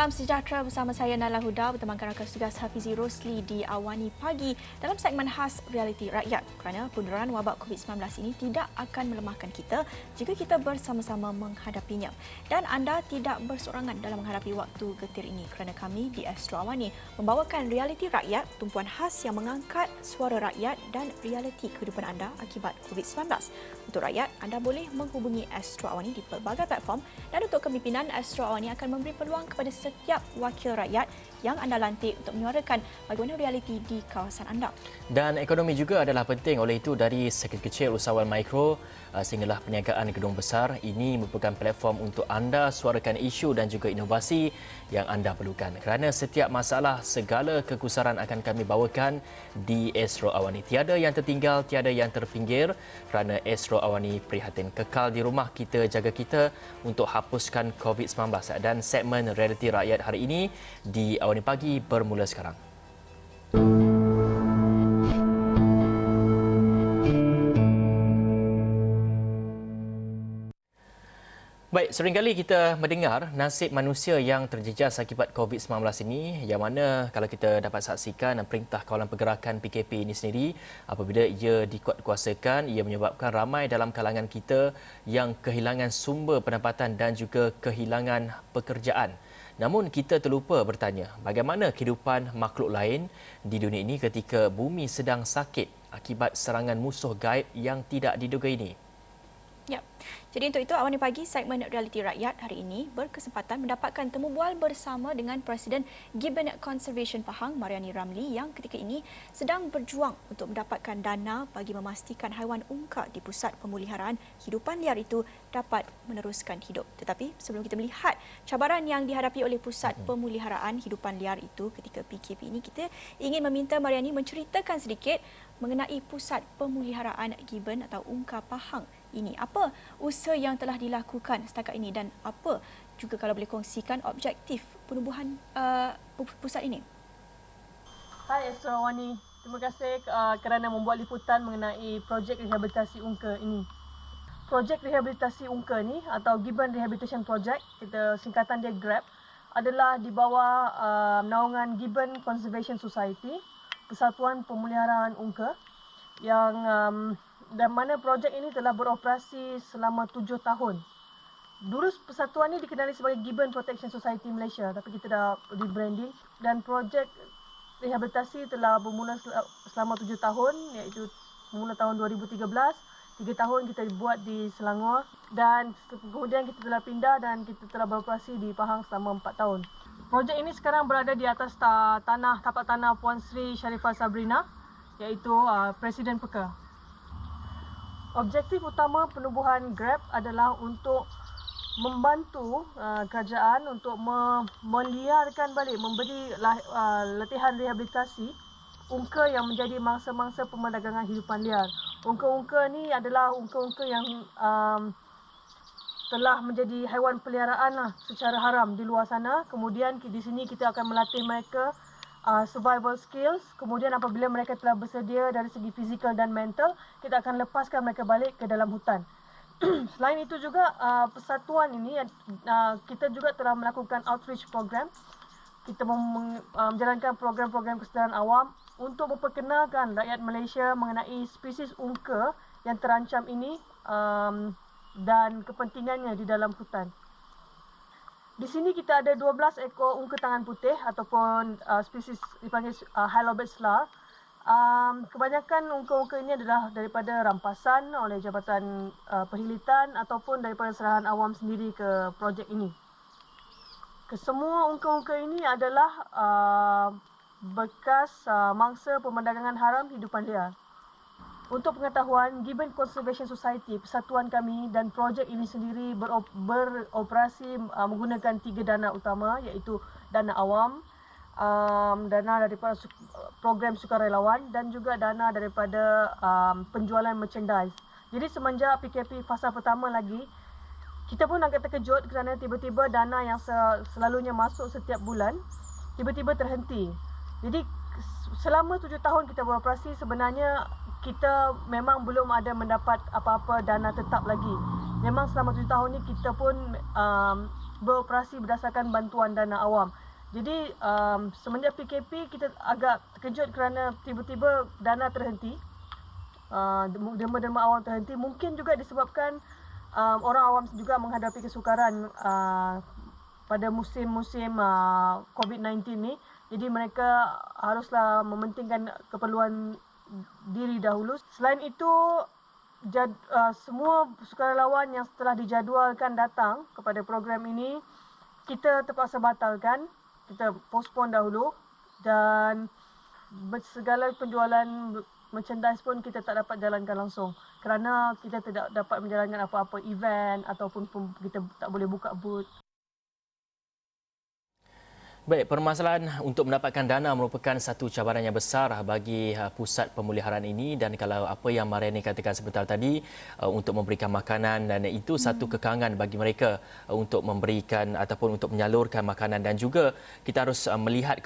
Salam sejahtera bersama saya Nala Huda bertemankan rakan tugas Hafizi Rosli di Awani Pagi dalam segmen khas Realiti Rakyat kerana penularan wabak COVID-19 ini tidak akan melemahkan kita jika kita bersama-sama menghadapinya. Dan anda tidak bersorangan dalam menghadapi waktu getir ini kerana kami di Astro Awani membawakan Realiti Rakyat, tumpuan khas yang mengangkat suara rakyat dan realiti kehidupan anda akibat COVID-19. Untuk rakyat, anda boleh menghubungi Astro Awani di pelbagai platform dan untuk kepimpinan Astro Awani akan memberi peluang kepada setiap wakil rakyat yang anda lantik untuk menyuarakan bagaimana realiti di kawasan anda. Dan ekonomi juga adalah penting, oleh itu dari sektor kecil, usahawan mikro sehinggalah perniagaan gedung besar, ini merupakan platform untuk anda suarakan isu dan juga inovasi yang anda perlukan. Kerana setiap masalah, segala kekusaran akan kami bawakan di Astro Awani. Tiada yang tertinggal, tiada yang terpinggir kerana Astro Awani prihatin. Kekal di rumah, kita jaga kita untuk hapuskan COVID-19. Dan segmen Realiti Rakyat hari ini di Awani Pagi bermula sekarang. Baik, seringkali kita mendengar nasib manusia yang terjejas akibat COVID-19 ini, yang mana kalau kita dapat saksikan Perintah Kawalan Pergerakan PKP ini sendiri, apabila ia dikuatkuasakan, ia menyebabkan ramai dalam kalangan kita yang kehilangan sumber pendapatan dan juga kehilangan pekerjaan. Namun kita terlupa bertanya, bagaimana kehidupan makhluk lain di dunia ini ketika bumi sedang sakit akibat serangan musuh gaib yang tidak diduga ini? Ya. Jadi untuk itu Awani Pagi segmen Realiti Rakyat hari ini berkesempatan mendapatkan temu bual bersama dengan Presiden Gibbon Conservation Pahang, Mariani Ramli, yang ketika ini sedang berjuang untuk mendapatkan dana bagi memastikan haiwan ungka di pusat pemeliharaan hidupan liar itu dapat meneruskan hidup. Tetapi sebelum kita melihat cabaran yang dihadapi oleh pusat pemeliharaan hidupan liar itu ketika PKP ini, kita ingin meminta Mariani menceritakan sedikit mengenai pusat pemeliharaan Gibbon atau ungka Pahang ini. Apa usaha yang telah dilakukan setakat ini dan apa juga kalau boleh kongsikan objektif penubuhan pusat ini? Hai Astro Awani, terima kasih kerana membuat liputan mengenai projek rehabilitasi ungka ini. Projek rehabilitasi ungka ni atau Gibbon Rehabilitation Project, kita singkatan dia GRAP, adalah di bawah naungan Gibbon Conservation Society, Persatuan Pemeliharaan Ungka, yang dan mana projek ini telah beroperasi selama 7 tahun. Dulu persatuan ini dikenali sebagai Gibbon Protection Society Malaysia, tapi kita dah rebranding dan projek rehabilitasi telah bermula selama 7 tahun, iaitu bermula tahun 2013. 3 tahun kita buat di Selangor dan kemudian kita telah pindah dan kita telah beroperasi di Pahang selama 4 tahun. Projek ini sekarang berada di atas tapak tanah Puan Sri Sharifah Sabrina, iaitu Presiden Peka. Objektif utama penubuhan GRAP adalah untuk membantu kerajaan untuk meliarkan balik, memberi latihan rehabilitasi ungka yang menjadi mangsa-mangsa pemerdagangan hidupan liar. Ungka-ungka ni adalah ungka-ungka yang telah menjadi haiwan peliharaan secara haram di luar sana. Kemudian di sini kita akan melatih mereka survival skills. Kemudian apabila mereka telah bersedia dari segi fizikal dan mental, kita akan lepaskan mereka balik ke dalam hutan. Selain itu juga persatuan ini kita juga telah melakukan outreach program. Kita menjalankan program-program kesedaran awam untuk memperkenalkan rakyat Malaysia mengenai spesies ungka yang terancam ini dan kepentingannya di dalam hutan. Di sini kita ada 12 ekor ungka tangan putih ataupun spesies dipanggil Hylobates slar. Kebanyakan ungka-ungka ini adalah daripada rampasan oleh Jabatan Perhilitan ataupun daripada serahan awam sendiri ke projek ini. Kesemua ungka-ungka ini adalah bekas mangsa pemerdagangan haram hidupan liar. Untuk pengetahuan, Gibbon Conservation Society, persatuan kami dan projek ini sendiri beroperasi menggunakan 3 dana utama, iaitu dana awam, dana daripada program sukarelawan dan juga dana daripada penjualan merchandise. Jadi semenjak PKP fasa pertama lagi, kita pun agak terkejut kerana tiba-tiba dana yang selalunya masuk setiap bulan, tiba-tiba terhenti. Jadi selama 7 tahun kita beroperasi, sebenarnya kita memang belum ada mendapat apa-apa dana tetap lagi. Memang selama 7 tahun ni kita pun beroperasi berdasarkan bantuan dana awam. Jadi semenjak PKP kita agak terkejut kerana tiba-tiba dana terhenti. Derma-derma awam terhenti, mungkin juga disebabkan orang awam juga menghadapi kesukaran pada musim-musim COVID-19 ni. Jadi mereka haruslah mementingkan keperluan diri dahulu. Selain itu, semua sukarelawan yang telah dijadualkan datang kepada program ini, kita terpaksa batalkan. Kita postpone dahulu dan segala penjualan merchandise pun kita tak dapat jalankan langsung kerana kita tidak dapat menjalankan apa-apa event ataupun kita tak boleh buka booth. Baik, permasalahan untuk mendapatkan dana merupakan satu cabaran yang besar bagi pusat pemuliharaan ini, dan kalau apa yang Mariani katakan sebentar tadi untuk memberikan makanan, dan itu satu kekangan bagi mereka untuk memberikan ataupun untuk menyalurkan makanan, dan juga kita harus melihat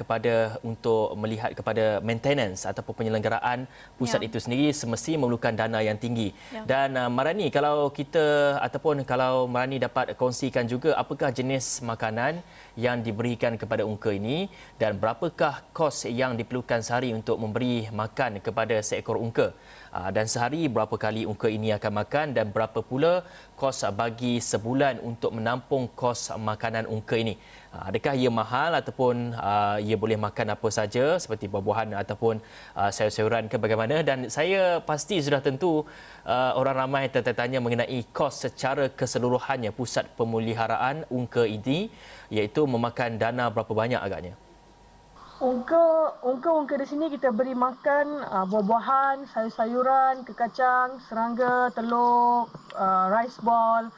kepada maintenance ataupun penyelenggaraan pusat itu sendiri semestinya memerlukan dana yang tinggi. Dan Mariani, kalau Mariani dapat kongsikan juga apakah jenis makanan yang diberikan kepada unka ini dan berapakah kos yang diperlukan sehari untuk memberi makan kepada seekor unka, dan sehari berapa kali unka ini akan makan, dan berapa pula kos bagi sebulan untuk menampung kos makanan unka ini. Adakah ia mahal ataupun ia boleh makan apa saja seperti buah-buahan ataupun sayur-sayuran ke bagaimana? Dan saya pasti sudah tentu orang ramai tertanya mengenai kos secara keseluruhannya pusat pemeliharaan unka ini, iaitu memakan dana berapa banyak agaknya? Unka di sini kita beri makan buah-buahan, sayur-sayuran, kekacang, serangga, telur, rice ball,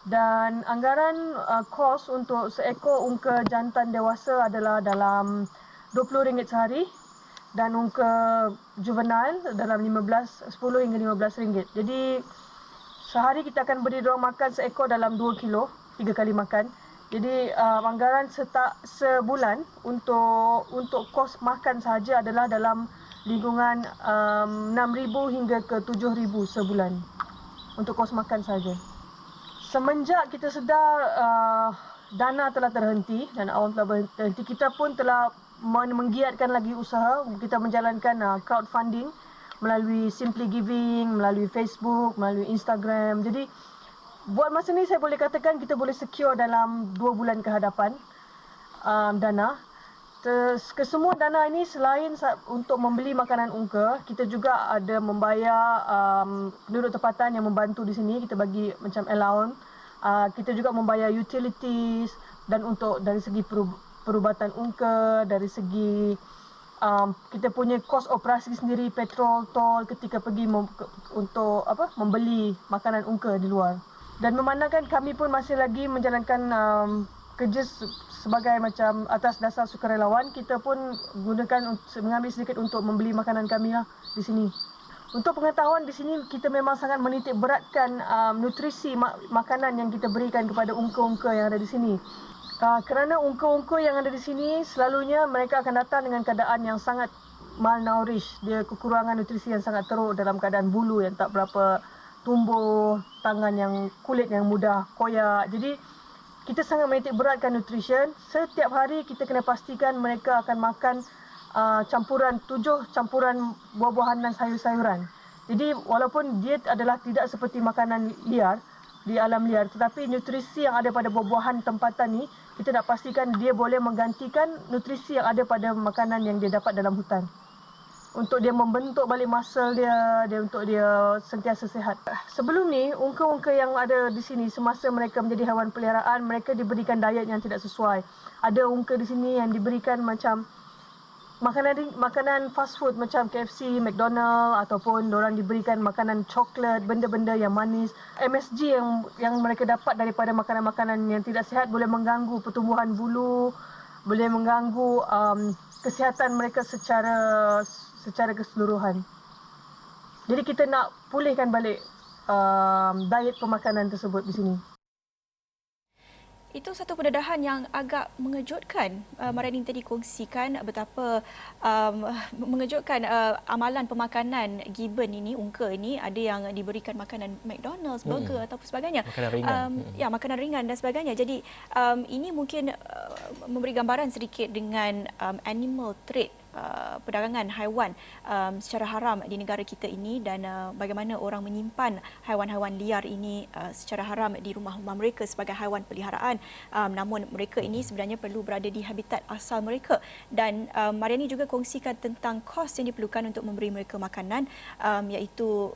dan anggaran kos untuk seekor unka jantan dewasa adalah dalam RM20 sehari dan unka juvenile dalam 10 hingga RM15. Jadi sehari kita akan beri diorang makan seekor dalam 2 kilo, 3 kali makan. Jadi anggaran sebulan untuk kos makan sahaja adalah dalam lingkungan RM6,000 hingga ke RM7,000 sebulan untuk kos makan sahaja. Semenjak kita sedar dana telah terhenti dan awam telah terhenti, kita pun telah menggiatkan lagi usaha. Kita menjalankan crowdfunding melalui Simply Giving, melalui Facebook, melalui Instagram. Jadi buat masa ni saya boleh katakan kita boleh secure dalam 2 bulan ke hadapan dana. Kesemua dana ini selain untuk membeli makanan unka, kita juga ada membayar penduduk tempatan yang membantu di sini. Kita bagi macam allowance. Kita juga membayar utilities dan untuk dari segi perubatan unka, dari segi kita punya kos operasi sendiri, petrol, tol ketika pergi untuk membeli makanan unka di luar. Dan memandangkan kami pun masih lagi menjalankan kerja sebagai macam atas dasar sukarelawan, kita pun mengambil sedikit untuk membeli makanan kami lah di sini. Untuk pengetahuan, di sini kita memang sangat menitik beratkan nutrisi makanan yang kita berikan kepada unka-unka yang ada di sini. Kerana unka-unka yang ada di sini selalunya mereka akan datang dengan keadaan yang sangat malnourished, dia kekurangan nutrisi yang sangat teruk dalam keadaan bulu yang tak berapa tumbuh, kulit yang mudah koyak. Jadi kita sangat menitik beratkan nutrition. Setiap hari kita kena pastikan mereka akan makan 7 campuran buah-buahan dan sayur-sayuran. Jadi walaupun dia adalah tidak seperti makanan liar di alam liar, tetapi nutrisi yang ada pada buah-buahan tempatan ni kita nak pastikan dia boleh menggantikan nutrisi yang ada pada makanan yang dia dapat dalam hutan. Untuk dia membentuk balik muscle dia untuk dia sentiasa sihat. Sebelum ni, unka-unka yang ada di sini semasa mereka menjadi haiwan peliharaan, mereka diberikan diet yang tidak sesuai. Ada unka di sini yang diberikan macam makanan fast food macam KFC, McDonald, ataupun diorang diberikan makanan coklat, benda-benda yang manis. MSG yang mereka dapat daripada makanan-makanan yang tidak sihat boleh mengganggu pertumbuhan bulu, boleh mengganggu kesihatan mereka secara keseluruhan. Jadi kita nak pulihkan balik diet pemakanan tersebut di sini. Itu satu pendedahan yang agak mengejutkan. Mariani tadi kongsikan betapa mengejutkan amalan pemakanan Gibbon ini, Ungka ini, ada yang diberikan makanan McDonald's, burger ataupun sebagainya. Makanan ringan. Ya, makanan ringan dan sebagainya. Jadi ini mungkin memberi gambaran sedikit dengan animal trade, perdagangan haiwan secara haram di negara kita ini, dan bagaimana orang menyimpan haiwan-haiwan liar ini secara haram di rumah-rumah mereka sebagai haiwan peliharaan. Namun mereka ini sebenarnya perlu berada di habitat asal mereka, dan Mariani juga kongsikan tentang kos yang diperlukan untuk memberi mereka makanan, iaitu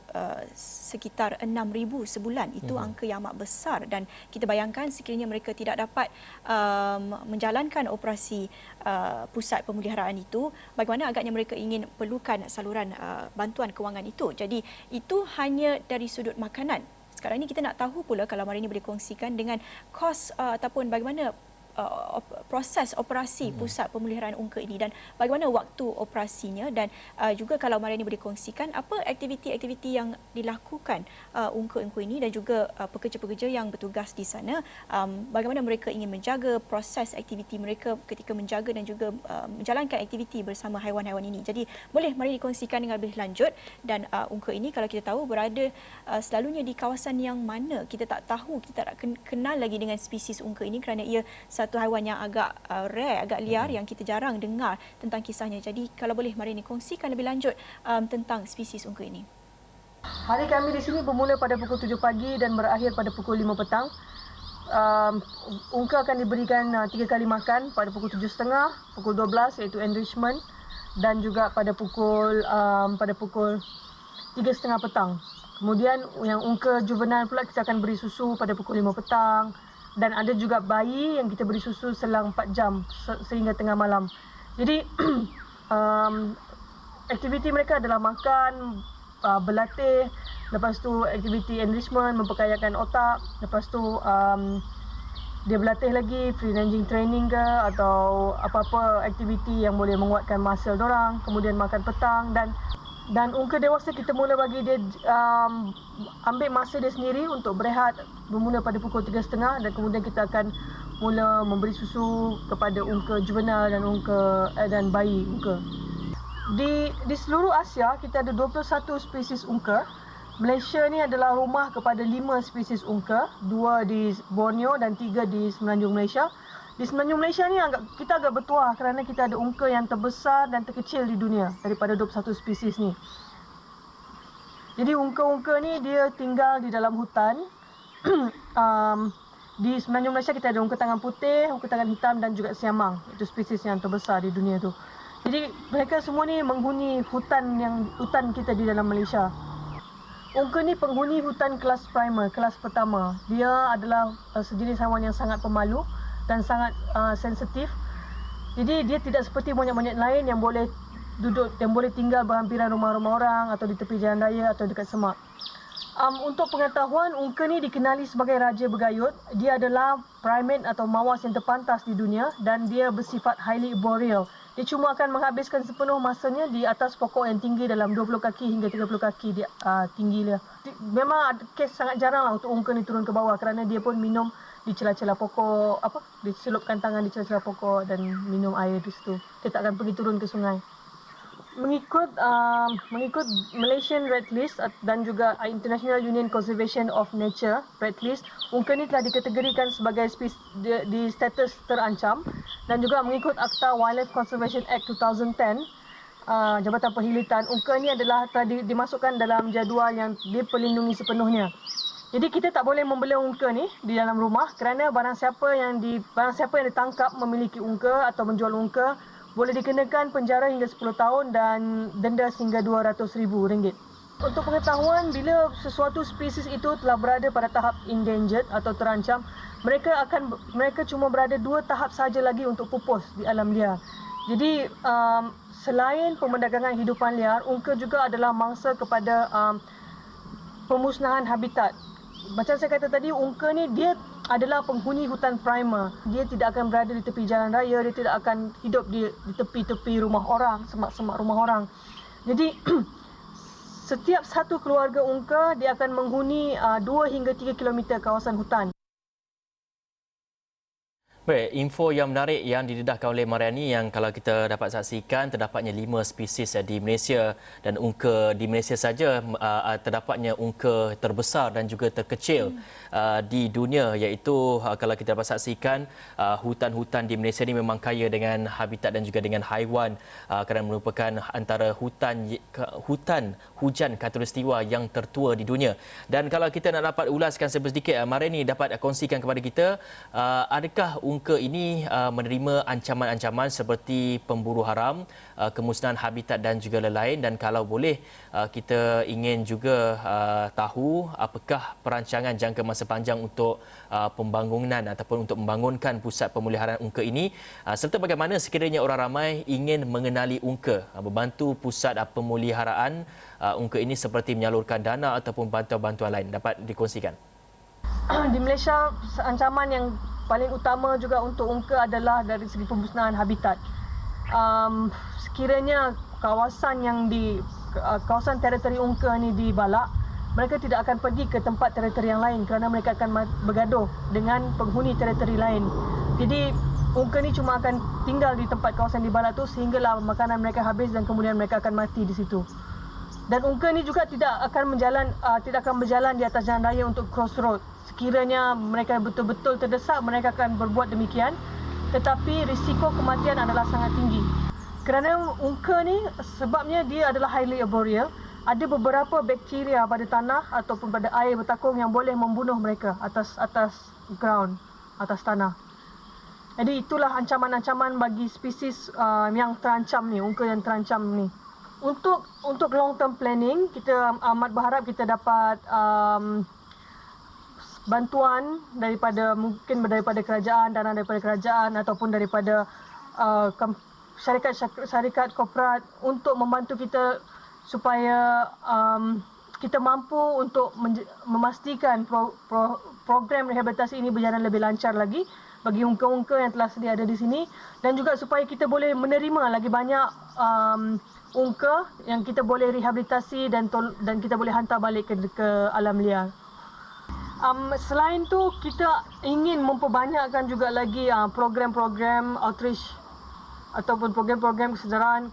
sekitar 6,000 sebulan. Itu angka yang amat besar, dan kita bayangkan sekiranya mereka tidak dapat menjalankan operasi pusat pemeliharaan itu, bagaimana agaknya mereka ingin perlukan saluran bantuan kewangan itu. Jadi itu hanya dari sudut makanan. Sekarang ini kita nak tahu pula, kalau Mariani boleh kongsikan dengan kos ataupun bagaimana proses operasi pusat pemeliharaan Ungka ini dan bagaimana waktu operasinya, dan juga kalau Mariani boleh kongsikan apa aktiviti-aktiviti yang dilakukan Ungka-Ungka ini dan juga pekerja-pekerja yang bertugas di sana, bagaimana mereka ingin menjaga proses aktiviti mereka ketika menjaga dan juga menjalankan aktiviti bersama haiwan-haiwan ini. Jadi boleh Mariani kongsikan dengan lebih lanjut, dan Ungka ini kalau kita tahu berada selalunya di kawasan yang mana kita tak tahu, kita tak kenal lagi dengan spesies Ungka ini kerana ia satu haiwan yang agak rare, agak liar yang kita jarang dengar tentang kisahnya. Jadi kalau boleh Mariani kongsikan lebih lanjut tentang spesies Ungka ini. Hari kami di sini bermula pada pukul 7 pagi dan berakhir pada pukul 5 petang. Ungka akan diberikan 3 kali makan pada pukul 7.30, pukul 12 iaitu enrichment, dan juga pada pukul 3.30 petang. Kemudian yang ungka juvenile pula kita akan beri susu pada pukul 5 petang. Dan ada juga bayi yang kita beri susu selang 4 jam sehingga tengah malam. Jadi aktiviti mereka adalah makan, berlatih, lepas tu aktiviti enrichment, memperkayakan otak, lepas tu dia berlatih lagi free ranging training ke atau apa-apa aktiviti yang boleh menguatkan muscle dorang, kemudian makan petang, dan ungka dewasa kita mula bagi dia ambil masa dia sendiri untuk berehat bermula pada pukul 3.30, dan kemudian kita akan mula memberi susu kepada ungka juvenile dan bayi ungka. Di seluruh Asia kita ada 21 spesies ungka. Malaysia ni adalah rumah kepada 5 spesies ungka, 2 di Borneo dan 3 di Semenanjung Malaysia. Di Semenanjung Malaysia ni kita agak bertuah kerana kita ada ungka yang terbesar dan terkecil di dunia daripada 21 spesies ni. Jadi ungka-ungka ni dia tinggal di dalam hutan. Di Semenanjung Malaysia kita ada ungka tangan putih, ungka tangan hitam dan juga siamang. Itu spesies yang terbesar di dunia tu. Jadi mereka semua ni menghuni hutan kita di dalam Malaysia. Ungka ni penghuni hutan kelas primer, kelas pertama. Dia adalah sejenis haiwan yang sangat pemalu dan sangat sensitif. Jadi dia tidak seperti monyet-monyet lain yang boleh duduk, yang boleh tinggal berhampiran rumah-rumah orang atau di tepi jalan raya atau dekat semak. Untuk pengetahuan, ungka ni dikenali sebagai raja bergayut. Dia adalah primate atau mawas yang terpantas di dunia dan dia bersifat highly arboreal. Dia cuma akan menghabiskan sepenuh masanya di atas pokok yang tinggi dalam 20 kaki hingga 30 kaki tinggi dia. Memang kes sangat jarang lah untuk ungka ni turun ke bawah kerana dia pun minum di celah-celah pokok, dicelupkan tangan di celah-celah pokok dan minum air di situ. Dia tak akan pergi turun ke sungai. Mengikut Malaysian Red List dan juga International Union Conservation of Nature Red List, ungka ni telah dikategorikan sebagai spesies di status terancam, dan juga mengikut Akta Wildlife Conservation Act 2010, Jabatan Perhilitan, ungka ni adalah telah dimasukkan dalam jadual yang diperlindungi sepenuhnya. Jadi kita tak boleh membela ungka ni di dalam rumah kerana barang siapa yang ditangkap memiliki ungka atau menjual ungka boleh dikenakan penjara hingga 10 tahun dan denda sehingga RM200,000. Untuk pengetahuan, bila sesuatu spesies itu telah berada pada tahap endangered atau terancam, mereka cuma berada 2 tahap saja lagi untuk pupus di alam liar. Jadi selain pemerdagangan hidupan liar, ungka juga adalah mangsa kepada pemusnahan habitat. Macam saya kata tadi, ungka ni dia adalah penghuni hutan primer. Dia tidak akan berada di tepi jalan raya, dia tidak akan hidup di tepi-tepi rumah orang, semak-semak rumah orang. Jadi setiap satu keluarga ungka dia akan menghuni 2 hingga 3 kilometer kawasan hutan. Baik, info yang menarik yang didedahkan oleh Mariani yang kalau kita dapat saksikan terdapatnya 5 spesies di Malaysia dan ungka di Malaysia saja terdapatnya ungka terbesar dan juga terkecil di dunia, iaitu kalau kita dapat saksikan hutan-hutan di Malaysia ini memang kaya dengan habitat dan juga dengan haiwan kerana merupakan antara hutan hujan khatulistiwa yang tertua di dunia. Dan kalau kita nak dapat ulaskan sedikit, Mariani dapat kongsikan kepada kita adakah ungka ini menerima ancaman-ancaman seperti pemburu haram, kemusnahan habitat dan juga lain-lain, dan kalau boleh kita ingin juga tahu apakah perancangan jangka masa panjang untuk pembangunan ataupun untuk membangunkan pusat pemeliharaan ungka ini, serta bagaimana sekiranya orang ramai ingin mengenali ungka, membantu pusat pemeliharaan ungka ini seperti menyalurkan dana ataupun bantuan-bantuan lain dapat dikongsikan. Di Malaysia, ancaman yang paling utama juga untuk ungka adalah dari segi pemusnahan habitat. Sekiranya kawasan kawasan teritori ungka ni dibalak, mereka tidak akan pergi ke tempat teritori yang lain kerana mereka akan bergaduh dengan penghuni teritori lain. Jadi ungka ni cuma akan tinggal di tempat kawasan dibalak tu sehinggalah makanan mereka habis dan kemudian mereka akan mati di situ. Dan ungka ni juga tidak akan berjalan di atas jalan raya untuk crossroad. Sekiranya mereka betul-betul terdesak, mereka akan berbuat demikian. Tetapi risiko kematian adalah sangat tinggi. Kerana ungka ni sebabnya dia adalah highly arboreal, ada beberapa bakteria pada tanah ataupun pada air bertakung yang boleh membunuh mereka atas ground, atas tanah. Jadi itulah ancaman-ancaman bagi spesies yang terancam ni, ungka yang terancam ni. Untuk long term planning, kita amat berharap kita dapat bantuan daripada kerajaan, dana daripada kerajaan ataupun daripada syarikat korporat untuk membantu kita supaya kita mampu untuk memastikan program rehabilitasi ini berjalan lebih lancar lagi bagi ungka-ungka yang telah sedia ada di sini, dan juga supaya kita boleh menerima lagi banyak ungka yang kita boleh rehabilitasi dan kita boleh hantar balik ke alam liar. Selain tu, kita ingin memperbanyakkan juga lagi program-program outreach ataupun program-program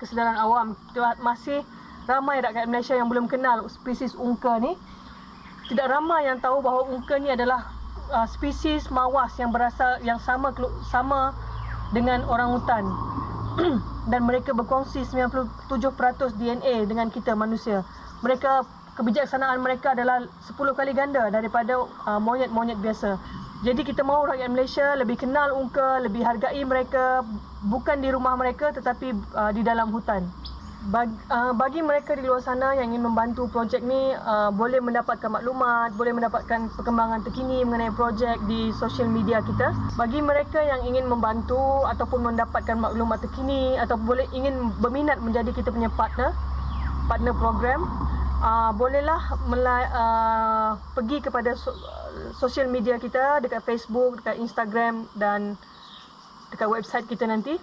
kesedaran awam. Masih ramai rakyat Malaysia yang belum kenal spesies ungka ni. Tidak ramai yang tahu bahawa ungka ni adalah spesies mawas yang sama dengan orangutan. Dan mereka berkongsi 97% DNA dengan kita manusia. Kebijaksanaan mereka adalah 10 kali ganda daripada monyet-monyet biasa. Jadi kita mahu rakyat Malaysia lebih kenal ungka, lebih hargai mereka, bukan di rumah mereka tetapi di dalam hutan. Bagi mereka di luar sana yang ingin membantu projek ni, boleh mendapatkan maklumat, boleh mendapatkan perkembangan terkini mengenai projek di social media kita. Bagi mereka yang ingin membantu ataupun mendapatkan maklumat terkini ataupun ingin berminat menjadi kita punya partner program, bolehlah pergi kepada social media kita dekat Facebook, dekat Instagram dan dekat website kita nanti.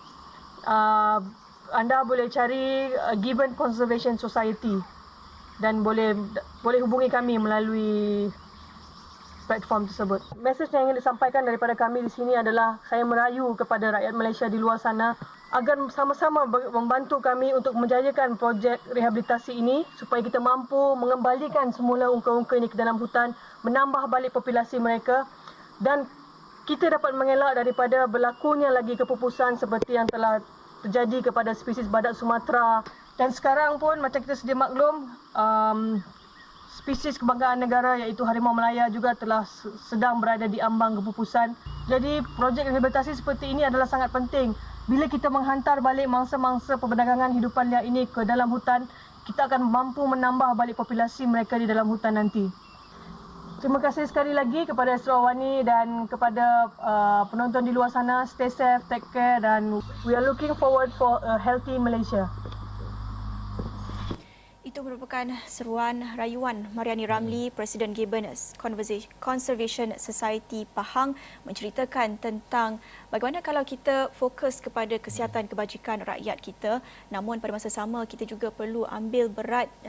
Anda boleh cari Gibbon Conservation Society dan boleh hubungi kami melalui platform tersebut. Mesej yang ingin disampaikan daripada kami di sini adalah saya merayu kepada rakyat Malaysia di luar sana agar sama-sama membantu kami untuk menjayakan projek rehabilitasi ini supaya kita mampu mengembalikan semula ungka-ungka ini ke dalam hutan, menambah balik populasi mereka dan kita dapat mengelak daripada berlakunya lagi kepupusan seperti yang telah terjadi kepada spesies badak Sumatera. Dan sekarang pun macam kita sedia maklum, spesies kebanggaan negara iaitu harimau Melaya juga telah sedang berada di ambang kepupusan. Jadi projek rehabilitasi seperti ini adalah sangat penting. Bila kita menghantar balik mangsa-mangsa perdagangan hidupan liar ini ke dalam hutan, kita akan mampu menambah balik populasi mereka di dalam hutan nanti. Terima kasih sekali lagi kepada Astro Awani dan kepada penonton di luar sana. Stay safe, take care dan we are looking forward for a healthy Malaysia. Itu merupakan seruan rayuan Mariani Ramlee, Presiden Gibbon Conservation Society Pahang, menceritakan tentang bagaimana kalau kita fokus kepada kesihatan kebajikan rakyat kita, namun pada masa sama kita juga perlu ambil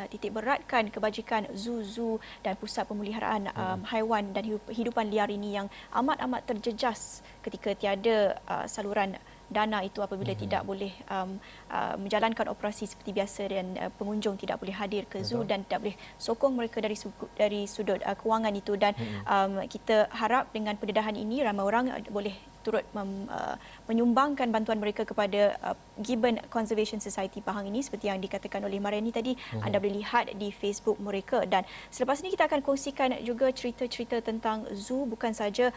titik beratkan kebajikan zoo dan pusat pemeliharaan haiwan dan hidupan liar ini yang amat-amat terjejas ketika tiada saluran dana itu apabila tidak boleh menjalankan operasi seperti biasa dan pengunjung tidak boleh hadir ke zoo dan tidak boleh sokong mereka dari sudut kewangan itu dan kita harap dengan pendedahan ini ramai orang boleh turut menyumbangkan bantuan mereka kepada Gibbon Conservation Society Pahang ini seperti yang dikatakan oleh Mariani tadi. Anda boleh lihat di Facebook mereka dan selepas ini kita akan kongsikan juga cerita-cerita tentang zoo, bukan saja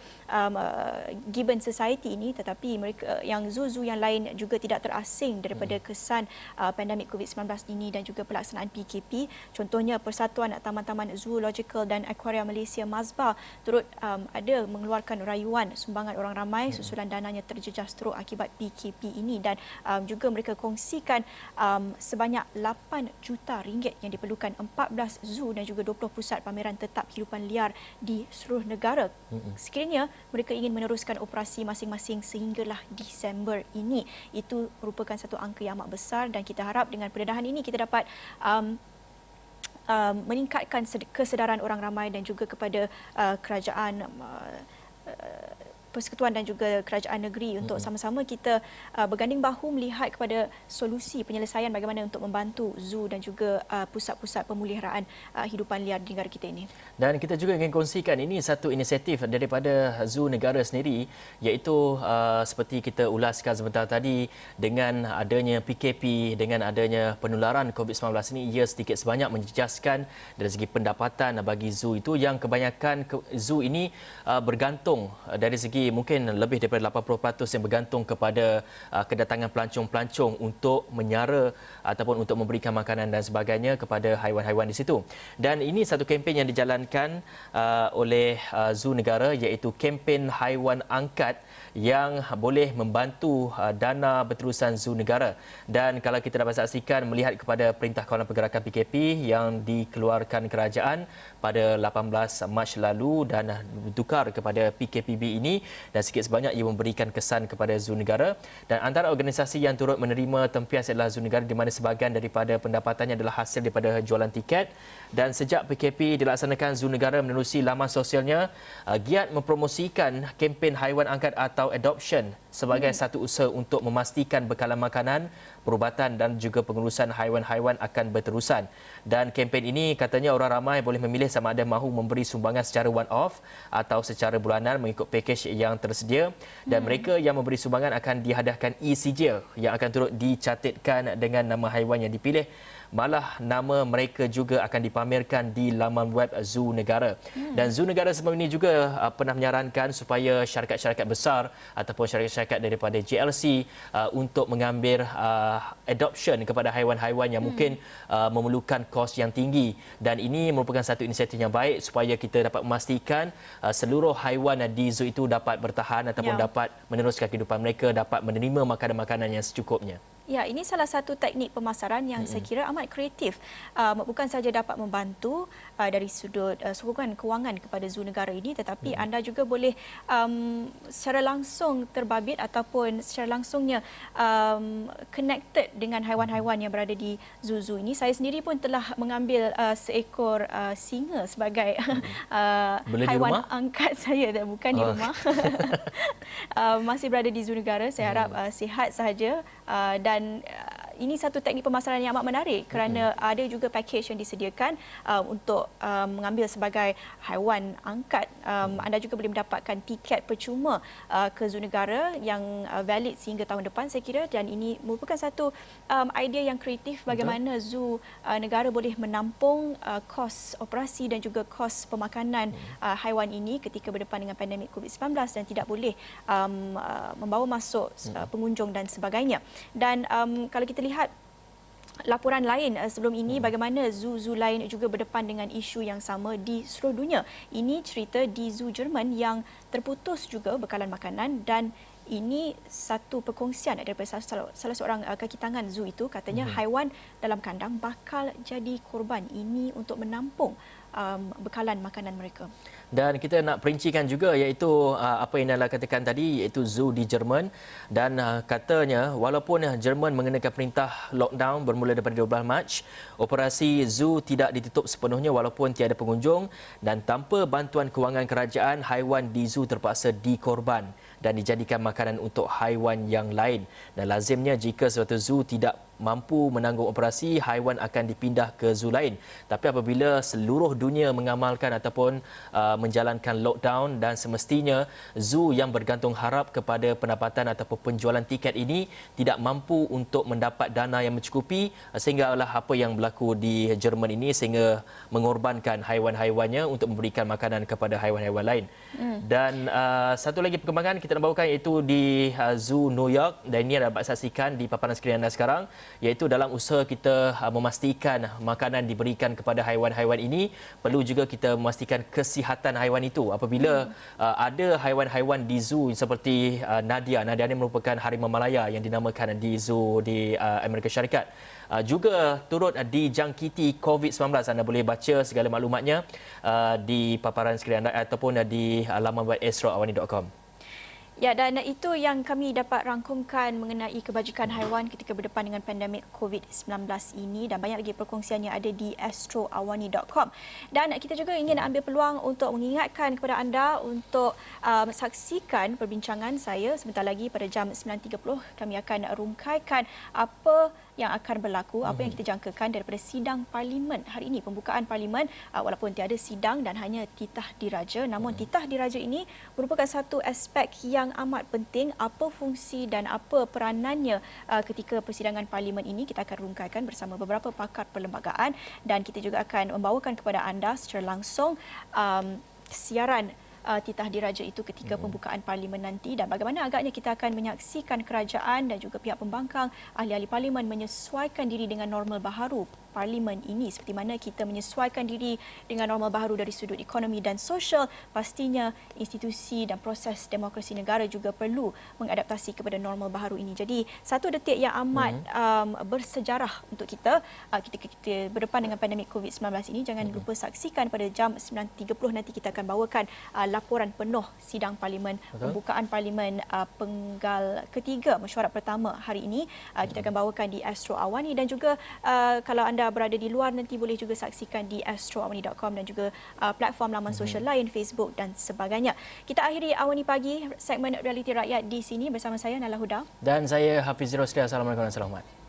Gibbon Society ini tetapi mereka yang zoo yang lain juga tidak terasing daripada kesan pandemik COVID-19 ini dan juga pelaksanaan PKP. Contohnya Persatuan Taman-Taman Zoological dan Aquaria Malaysia Mazba turut ada mengeluarkan rayuan sumbangan orang ramai susulan dananya terjejas teruk akibat PKP ini dan juga mereka kongsikan sebanyak 8 juta ringgit yang diperlukan 14 zoo dan juga 20 pusat pameran tetap kehidupan liar di seluruh negara. Sekiranya mereka ingin meneruskan operasi masing-masing sehinggalah Disember ini. Itu merupakan satu angka yang amat besar dan kita harap dengan pendedahan ini kita dapat meningkatkan kesedaran orang ramai dan juga kepada kerajaan persekutuan dan juga kerajaan negeri untuk sama-sama kita berganding bahu melihat kepada solusi penyelesaian bagaimana untuk membantu zoo dan juga pusat-pusat pemeliharaan hidupan liar di negara kita ini. Dan kita juga ingin kongsikan ini satu inisiatif daripada zoo negara sendiri iaitu seperti kita ulaskan sebentar tadi dengan adanya PKP, dengan adanya penularan COVID-19 ini ia sedikit sebanyak menjejaskan dari segi pendapatan bagi zoo itu yang kebanyakan zoo ini bergantung dari segi mungkin lebih daripada 80% yang bergantung kepada kedatangan pelancong-pelancong untuk menyara ataupun untuk memberikan makanan dan sebagainya kepada haiwan-haiwan di situ. Dan ini satu kempen yang dijalankan oleh zoo negara iaitu kempen haiwan angkat yang boleh membantu dana berterusan zoo negara. Dan kalau kita dapat saksikan melihat kepada Perintah Kawalan Pergerakan PKP yang dikeluarkan kerajaan pada 18 Mac lalu dan bertukar kepada PKPB ini dan sikit sebanyak ia memberikan kesan kepada zoo negara dan antara organisasi yang turut menerima tempias adalah zoo negara di mana sebahagian daripada pendapatannya adalah hasil daripada jualan tiket dan sejak PKP dilaksanakan zoo negara menerusi laman sosialnya giat mempromosikan kempen haiwan angkat atau adoption sebagai satu usaha untuk memastikan bekalan makanan, perubatan dan juga pengurusan haiwan-haiwan akan berterusan. Dan kempen ini katanya orang ramai boleh memilih sama ada mahu memberi sumbangan secara one-off atau secara bulanan mengikut pakej yang tersedia dan mereka yang memberi sumbangan akan dihadiahkan e-sijil yang akan turut dicatatkan dengan nama haiwan yang dipilih. Malah nama mereka juga akan dipamerkan di laman web zoo negara. Dan zoo negara sebelum ini juga pernah menyarankan supaya syarikat-syarikat besar ataupun syarikat-syarikat daripada JLC untuk mengambil adoption kepada haiwan-haiwan yang mungkin memerlukan kos yang tinggi. Dan ini merupakan satu inisiatif yang baik supaya kita dapat memastikan seluruh haiwan di zoo itu dapat bertahan ataupun dapat meneruskan kehidupan mereka, dapat menerima makanan-makanan yang secukupnya. Ya, ini salah satu teknik pemasaran yang saya kira amat kreatif. Bukan saja dapat membantu dari sudut sokongan kewangan kepada zoo negara ini, tetapi anda juga boleh secara langsung terbabit ataupun secara langsungnya connected dengan haiwan-haiwan yang berada di zoo ini. Saya sendiri pun telah mengambil seekor singa sebagai haiwan angkat saya, bukan di rumah. Masih berada di zoo negara. Saya harap sihat sahaja dan ini satu teknik pemasaran yang amat menarik kerana ada juga pakej yang disediakan untuk mengambil sebagai haiwan angkat. Anda juga boleh mendapatkan tiket percuma ke zoo negara yang valid sehingga tahun depan saya kira dan ini merupakan satu idea yang kreatif bagaimana zoo negara boleh menampung kos operasi dan juga kos pemakanan haiwan ini ketika berdepan dengan pandemik COVID-19 dan tidak boleh membawa masuk pengunjung dan sebagainya. Dan kalau kita lihat laporan lain sebelum ini bagaimana zoo-zoo lain juga berdepan dengan isu yang sama di seluruh dunia. Ini cerita di zoo Jerman yang terputus juga bekalan makanan dan ini satu perkongsian daripada salah seorang kaki tangan zoo itu, katanya haiwan dalam kandang bakal jadi korban ini untuk menampung bekalan makanan mereka. Dan kita nak perincikan juga iaitu apa yang Nala katakan tadi, iaitu zoo di Jerman, dan katanya walaupun Jerman mengenakan perintah lockdown bermula daripada 12 Mac, operasi zoo tidak ditutup sepenuhnya walaupun tiada pengunjung, dan tanpa bantuan kewangan kerajaan, haiwan di zoo terpaksa dikorban dan dijadikan makanan untuk haiwan yang lain. Dan lazimnya jika suatu zoo tidak mampu menanggung operasi, haiwan akan dipindah ke zoo lain. Tapi apabila seluruh dunia mengamalkan ataupun menjalankan lockdown, dan semestinya zoo yang bergantung harap kepada pendapatan ataupun penjualan tiket ini tidak mampu untuk mendapat dana yang mencukupi, sehinggalah apa yang berlaku di Jerman ini, sehingga mengorbankan haiwan-haiwannya untuk memberikan makanan kepada haiwan-haiwan lain. Dan satu lagi perkembangan kita nak bawakan iaitu di Zoo New York, dan ini dapat saksikan di paparan skrin anda sekarang, iaitu dalam usaha kita memastikan makanan diberikan kepada haiwan-haiwan ini, perlu juga kita memastikan kesihatan haiwan itu. Apabila ada haiwan-haiwan di zoo seperti Nadia ini merupakan harimau Malaya yang dinamakan di zoo di Amerika Syarikat, juga turut dijangkiti COVID-19. Anda boleh baca segala maklumatnya di paparan skrin anda ataupun di laman web astroawani.com. Ya, dan itu yang kami dapat rangkumkan mengenai kebajikan haiwan ketika berdepan dengan pandemik COVID-19 ini, dan banyak lagi perkongsiannya ada di astroawani.com. Dan kita juga ingin ambil peluang untuk mengingatkan kepada anda untuk saksikan perbincangan saya sebentar lagi pada jam 9.30. Kami akan rungkaikan apa yang akan berlaku, apa yang kita jangkakan daripada sidang Parlimen hari ini. Pembukaan Parlimen, walaupun tiada sidang dan hanya titah diraja, namun titah diraja ini merupakan satu aspek yang amat penting. Apa fungsi dan apa peranannya ketika persidangan Parlimen ini, kita akan rungkaikan bersama beberapa pakar perlembagaan, dan kita juga akan membawakan kepada anda secara langsung siaran titah diraja itu ketika pembukaan Parlimen nanti, dan bagaimana agaknya kita akan menyaksikan kerajaan dan juga pihak pembangkang, ahli-ahli Parlimen menyesuaikan diri dengan normal baharu Parlimen ini. Seperti mana kita menyesuaikan diri dengan normal baharu dari sudut ekonomi dan sosial, pastinya institusi dan proses demokrasi negara juga perlu mengadaptasi kepada normal baharu ini. Jadi satu detik yang amat bersejarah untuk kita ketika kita berdepan dengan pandemik COVID-19 ini. Jangan lupa saksikan pada jam 9.30 nanti kita akan bawakan laporan penuh sidang Parlimen, pembukaan Parlimen penggal ketiga mesyuarat pertama hari ini. Kita akan bawakan di Astro Awani, dan juga kalau anda berada di luar nanti boleh juga saksikan di astroawani.com dan juga platform laman sosial lain, Facebook dan sebagainya. Kita akhiri Awani Pagi segmen Realiti Rakyat di sini bersama saya Nala Huda dan saya Hafiz Rosli. Assalamualaikum warahmatullahi wabarakatuh.